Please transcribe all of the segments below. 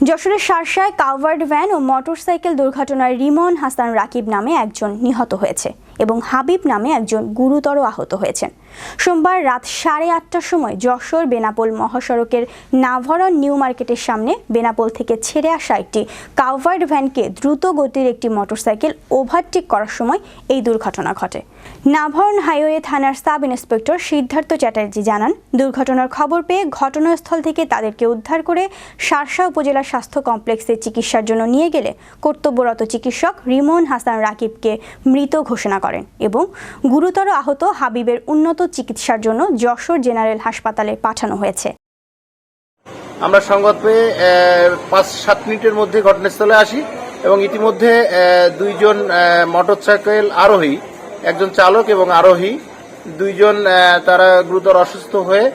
যশোরের শার্শায় covered van ও motorcycle দুর্ঘটনায় রিমন হাসান রাকিব নামে একজন নিহত হয়েছে এবং হাবিব নামে একজন গুরুতর আহত হয়েছেন। সোমবার রাত 8:30টার সময় যশোর বেনাপোল মহাসড়কের নাভরণ নিউ মার্কেটের সামনে বেনাপোল থেকে ছেড়ে আসা একটি কাভার্ড ভ্যানকে দ্রুত গতির একটি মোটরসাইকেল ওভারটেক করার সময় এই দুর্ঘটনা ঘটে। নাভরণ হাইওয়ে থানার সাব ইন্সপেক্টর সিদ্ধার্থ চ্যাটার্জি জানান, দুর্ঘটনার খবর পেয়ে ঘটনাস্থল থেকে তাদেরকে উদ্ধার করে শার্শা উপজেলা স্বাস্থ্য কমপ্লেক্সে চিকিৎসার জন্য নিয়ে গেলে কর্তব্যরত চিকিৎসক রিমন হাসান রাকিবকে মৃত ঘোষণা করেন এবং গুরুতর আহত হাবিবের উন্নত চিকিৎসার জন্য যশোর জেনারেল হাসপাতালে পাঠানো হয়েছে। আমরা সংবাদ পেয়ে 5-7 মিনিটের মধ্যে ঘটনাস্থলে আসি এবং ইতিমধ্যে দুইজন মোটরসাইকেল আরোহী, একজন চালক এবং আরোহী দুইজন তারা গুরুতর অসুস্থ হয়ে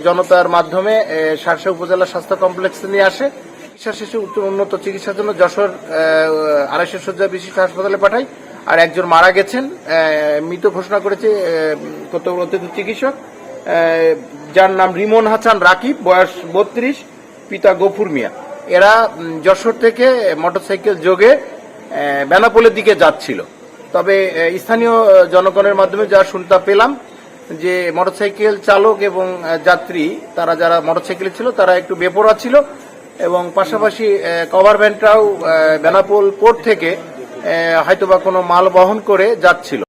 জনতার মাধ্যমে শার্শা উপজেলা স্বাস্থ্য কমপ্লেক্সে নিয়ে আসে। চিকিৎসা শেষে উন্নত চিকিৎসার জন্য যশোর 250 শয্যা বিশিষ্ট হাসপাতালে পাঠাই। আর একজন মারা গেছেন, মৃত ঘোষণা করেছে কর্তব্যরত চিকিৎসক, যার নাম রিমন হাসান রাকিব, বয়স 32, পিতা গফুর মিয়া। এরা যশোর থেকে মোটরসাইকেল যোগে বেনাপোলের দিকে যাচ্ছিল। তবে স্থানীয় জনগণের মাধ্যমে যা শুনতে পেলাম যে মোটরসাইকেল চালক এবং যাত্রী তারা যারা মোটরসাইকেলে ছিল তারা একটু বেপরোয়া ছিল এবং পাশাপাশি কভার ভ্যানটাও বেনাপোল পোর্ট থেকে হয়তোবা কোনো মাল বহন করে যাচ্ছিল।